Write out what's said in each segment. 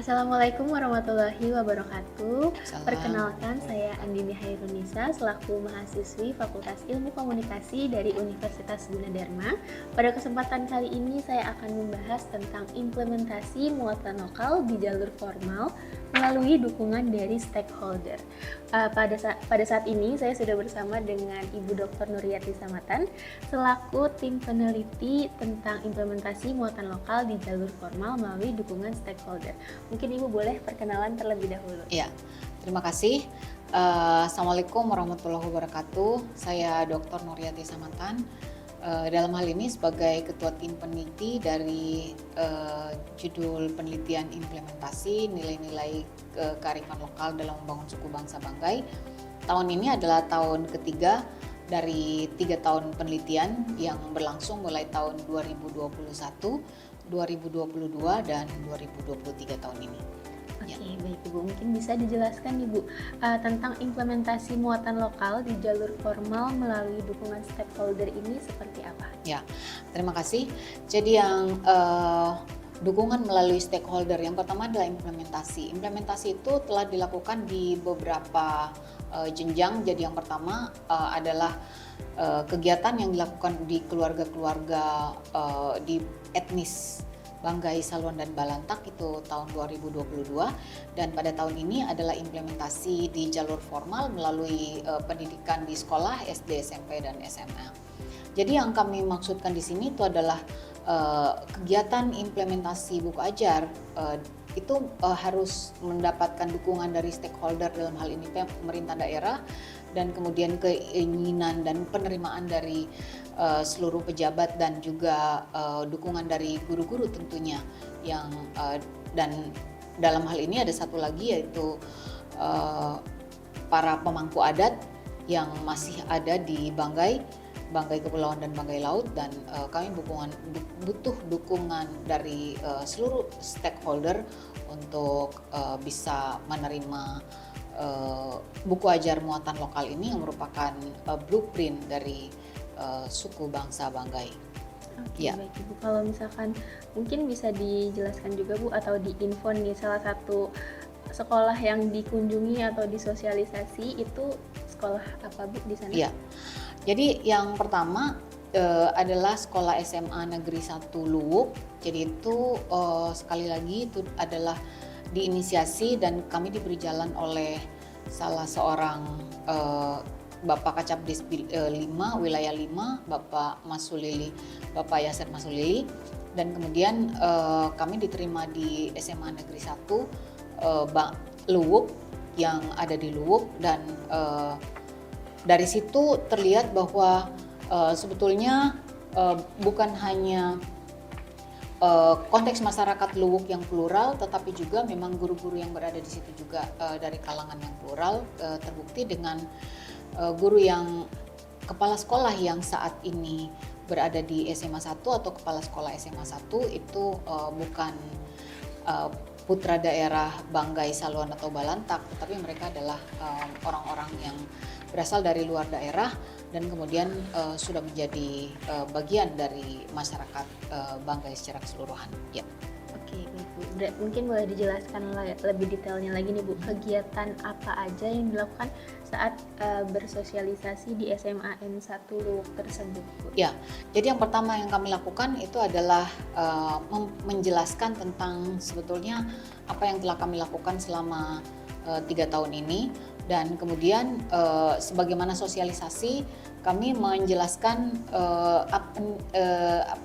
Assalamualaikum warahmatullahi wabarakatuh. Salam. Perkenalkan, saya Andini Hairunisa selaku mahasiswi Fakultas Ilmu Komunikasi dari Universitas Gunadarma. Pada kesempatan kali ini saya akan membahas tentang implementasi muatan lokal di jalur formal melalui dukungan dari stakeholder. Pada saat ini saya sudah bersama dengan Ibu Dr. Nuriyati Samatan selaku tim peneliti tentang implementasi muatan lokal di jalur formal melalui dukungan stakeholder. Mungkin Ibu boleh perkenalan terlebih dahulu. Ya, terima kasih. Assalamualaikum warahmatullahi wabarakatuh. Saya Dr. Nuriyati Samatan. Dalam hal ini sebagai Ketua Tim Peneliti dari judul penelitian implementasi nilai-nilai kearifan lokal dalam membangun suku bangsa Banggai. Tahun ini adalah tahun ketiga dari 3 tahun penelitian yang berlangsung mulai tahun 2021, 2022, dan 2023 tahun ini. Oke, baik Ibu. Mungkin bisa dijelaskan Ibu tentang implementasi muatan lokal di jalur formal melalui dukungan stakeholder ini seperti apa? Ya, terima kasih. Jadi yang dukungan melalui stakeholder yang pertama adalah implementasi. Implementasi itu telah dilakukan di beberapa jenjang. Jadi yang pertama adalah kegiatan yang dilakukan di keluarga-keluarga di etnis Banggai, Saluan, dan Balantak itu tahun 2022, dan pada tahun ini adalah implementasi di jalur formal melalui pendidikan di sekolah SD, SMP, dan SMA. Jadi yang kami maksudkan di sini itu adalah kegiatan implementasi buku ajar itu harus mendapatkan dukungan dari stakeholder, dalam hal ini pemerintah daerah, dan kemudian keinginan dan penerimaan dari seluruh pejabat, dan juga dukungan dari guru-guru tentunya yang dan dalam hal ini ada satu lagi, yaitu para pemangku adat yang masih ada di Banggai Kepulauan dan Banggai Laut, dan kami butuh dukungan dari seluruh stakeholder untuk bisa menerima buku ajar muatan lokal ini yang merupakan blueprint dari suku bangsa Banggai. Oke, baik Ibu. Kalau misalkan mungkin bisa dijelaskan juga Bu atau diinfo nih salah satu sekolah yang dikunjungi atau disosialisasi itu sekolah apa Bu di sana? Iya. Jadi yang pertama adalah sekolah SMA Negeri 1 Luwuk. Jadi itu sekali lagi itu adalah diinisiasi dan kami diberi jalan oleh salah seorang Bapak Kacabdis 5 wilayah 5, Bapak Bapak Yasir Masulili, dan kemudian kami diterima di SMA Negeri 1 Luwuk yang ada di Luwuk, dan dari situ terlihat bahwa sebetulnya bukan hanya konteks masyarakat Luwuk yang plural, tetapi juga memang guru-guru yang berada di situ juga dari kalangan yang plural, terbukti dengan guru yang kepala sekolah yang saat ini berada di SMA 1 atau kepala sekolah SMA 1 itu bukan putra daerah Banggai, Saluan, atau Balantak, tetapi mereka adalah orang-orang yang berasal dari luar daerah dan kemudian sudah menjadi bagian dari masyarakat Banggai secara keseluruhan. Ya. Oke, baik Bu. Mungkin boleh dijelaskan lebih detailnya lagi nih Bu, kegiatan apa aja yang dilakukan saat bersosialisasi di SMA N1 Luwuk tersebut Bu? Ya, jadi yang pertama yang kami lakukan itu adalah menjelaskan tentang sebetulnya apa yang telah kami lakukan selama 3 tahun ini, dan kemudian sebagaimana sosialisasi kami menjelaskan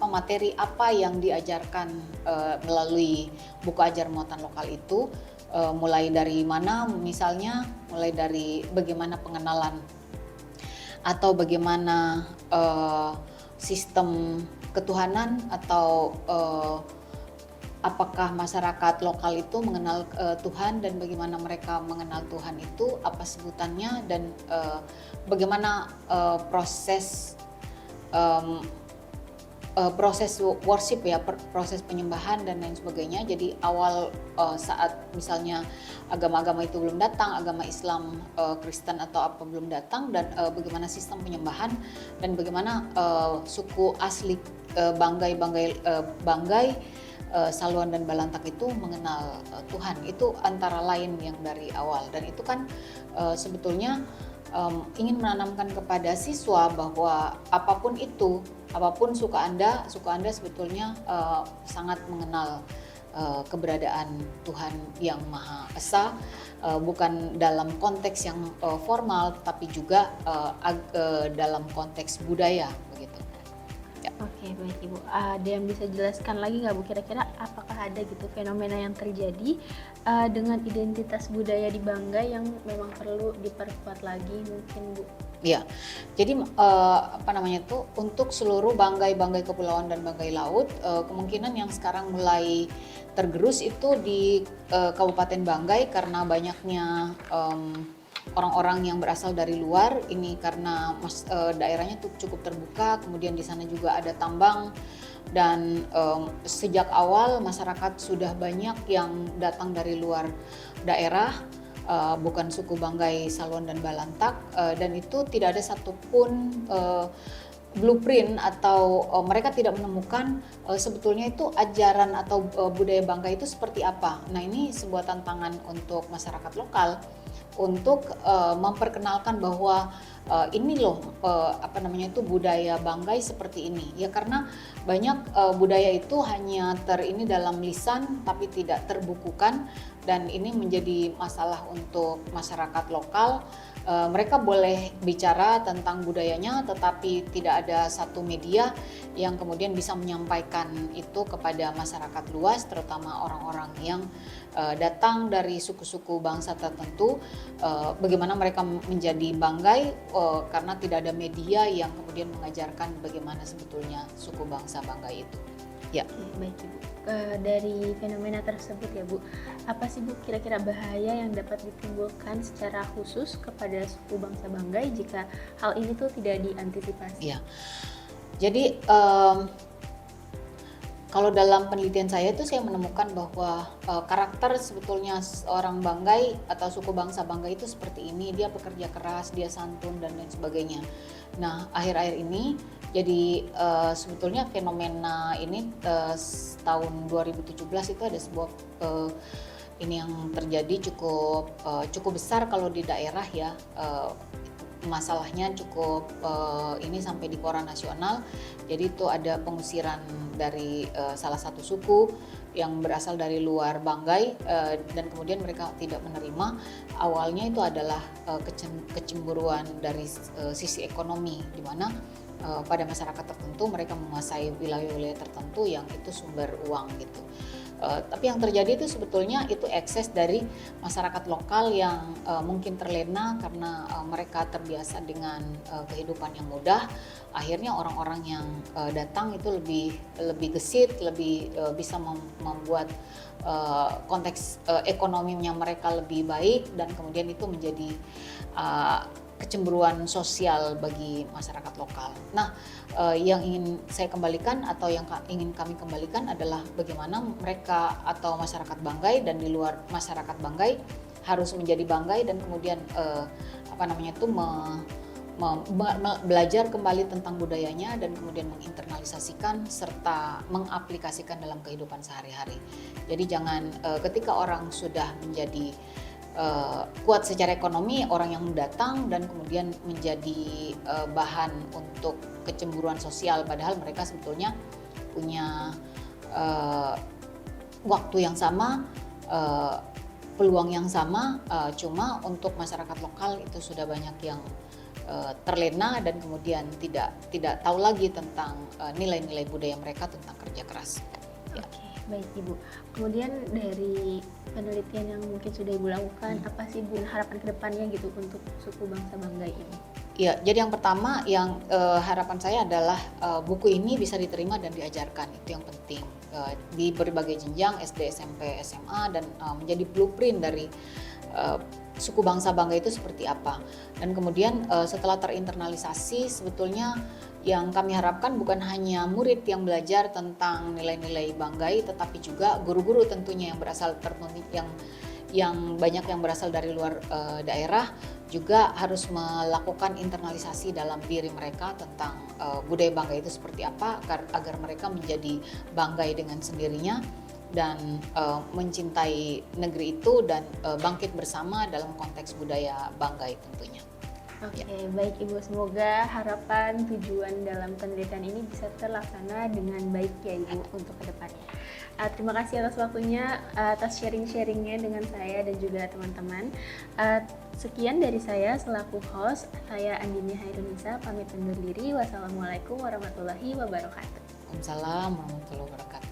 materi apa yang diajarkan melalui buku ajar muatan lokal itu, mulai dari mana, misalnya mulai dari bagaimana pengenalan atau bagaimana sistem ketuhanan, atau apakah masyarakat lokal itu mengenal Tuhan, dan bagaimana mereka mengenal Tuhan itu, apa sebutannya, dan bagaimana proses worship ya, proses penyembahan dan lain sebagainya. Jadi awal saat misalnya agama-agama itu belum datang, agama Islam, Kristen atau apa belum datang, dan bagaimana sistem penyembahan, dan bagaimana suku asli Banggai Saluan dan Balantak itu mengenal Tuhan. Itu antara lain yang dari awal, dan itu kan sebetulnya ingin menanamkan kepada siswa bahwa apapun itu, apapun suka Anda sebetulnya sangat mengenal keberadaan Tuhan yang Maha Esa, bukan dalam konteks yang formal, tapi juga dalam konteks budaya begitu. Ya. Oke, baik Ibu. Ada yang bisa jelaskan lagi nggak Bu, kira-kira apakah ada gitu fenomena yang terjadi dengan identitas budaya di Banggai yang memang perlu diperkuat lagi mungkin Bu? Ya, jadi untuk seluruh Banggai Kepulauan dan Banggai Laut, kemungkinan yang sekarang mulai tergerus itu di Kabupaten Banggai karena banyaknya orang-orang yang berasal dari luar. Ini karena daerahnya tuh cukup terbuka, kemudian di sana juga ada tambang, dan sejak awal masyarakat sudah banyak yang datang dari luar daerah, bukan suku Banggai, Saluan dan Balantak, dan itu tidak ada satupun blueprint atau mereka tidak menemukan sebetulnya itu ajaran atau budaya Banggai itu seperti apa. Nah, ini sebuah tantangan untuk masyarakat lokal untuk memperkenalkan bahwa ini loh budaya Banggai seperti ini. Ya, karena banyak budaya itu hanya ini dalam lisan tapi tidak terbukukan, dan ini menjadi masalah untuk masyarakat lokal. Mereka boleh bicara tentang budayanya, tetapi tidak ada satu media yang kemudian bisa menyampaikan itu kepada masyarakat luas, terutama orang-orang yang datang dari suku-suku bangsa tertentu. Bagaimana mereka menjadi Banggai, karena tidak ada media yang kemudian mengajarkan bagaimana sebetulnya suku bangsa Banggai itu. Ya. Oke, baik Ibu. Dari fenomena tersebut ya Bu, apa sih Bu kira-kira bahaya yang dapat ditimbulkan secara khusus kepada suku bangsa Banggai jika hal ini tuh tidak diantisipasi? Ya, jadi kalau dalam penelitian saya itu saya menemukan bahwa karakter sebetulnya orang Banggai atau suku bangsa Banggai itu seperti ini. Dia pekerja keras, dia santun, dan lain sebagainya. Nah, akhir-akhir ini jadi sebetulnya fenomena ini tahun 2017 itu ada sebuah ini yang terjadi cukup besar kalau di daerah ya. Masalahnya cukup ini sampai di koran nasional. Jadi itu ada pengusiran dari salah satu suku yang berasal dari luar Banggai, dan kemudian mereka tidak menerima. Awalnya itu adalah kecemburuan dari sisi ekonomi, di mana pada masyarakat tertentu mereka menguasai wilayah-wilayah tertentu yang itu sumber uang gitu. Tapi yang terjadi itu sebetulnya itu ekses dari masyarakat lokal yang mungkin terlena karena mereka terbiasa dengan kehidupan yang mudah. Akhirnya orang-orang yang datang itu lebih gesit, lebih bisa membuat konteks ekonominya mereka lebih baik, dan kemudian itu menjadi kecemburuan sosial bagi masyarakat lokal. Nah, yang ingin saya kembalikan atau yang ingin kami kembalikan adalah bagaimana mereka atau masyarakat Banggai dan di luar masyarakat Banggai harus menjadi Banggai, dan kemudian belajar kembali tentang budayanya, dan kemudian menginternalisasikan serta mengaplikasikan dalam kehidupan sehari-hari. Jadi jangan ketika orang sudah menjadi kuat secara ekonomi, orang yang datang dan kemudian menjadi bahan untuk kecemburuan sosial, padahal mereka sebetulnya punya waktu yang sama, peluang yang sama, cuma untuk masyarakat lokal itu sudah banyak yang terlena dan kemudian tidak tahu lagi tentang nilai-nilai budaya mereka, tentang kerja keras. Ya. Oke, baik Ibu. Kemudian dari penelitian yang mungkin sudah Ibu lakukan, apa sih Bu harapan kedepannya gitu untuk suku bangsa Banggai ini? Ya, jadi yang pertama yang harapan saya adalah buku ini bisa diterima dan diajarkan, itu yang penting di berbagai jenjang SD, SMP, SMA, dan menjadi blueprint dari suku bangsa Banggai itu seperti apa. Dan kemudian setelah terinternalisasi, sebetulnya yang kami harapkan bukan hanya murid yang belajar tentang nilai-nilai Banggai, tetapi juga guru-guru tentunya yang berasal yang banyak yang berasal dari luar daerah juga harus melakukan internalisasi dalam diri mereka tentang budaya banggai itu seperti apa agar mereka menjadi banggai dengan sendirinya dan mencintai negeri itu dan bangkit bersama dalam konteks budaya banggai tentunya. Oke, baik Ibu. Semoga harapan tujuan dalam penelitian ini bisa terlaksana dengan baik ya Ibu untuk kedepannya. Terima kasih atas waktunya, atas sharing-sharingnya dengan saya dan juga teman-teman. Sekian dari saya selaku host, saya Andini Hairunisa, pamit undur diri. Wassalamualaikum warahmatullahi wabarakatuh. Waalaikumsalam warahmatullahi wabarakatuh.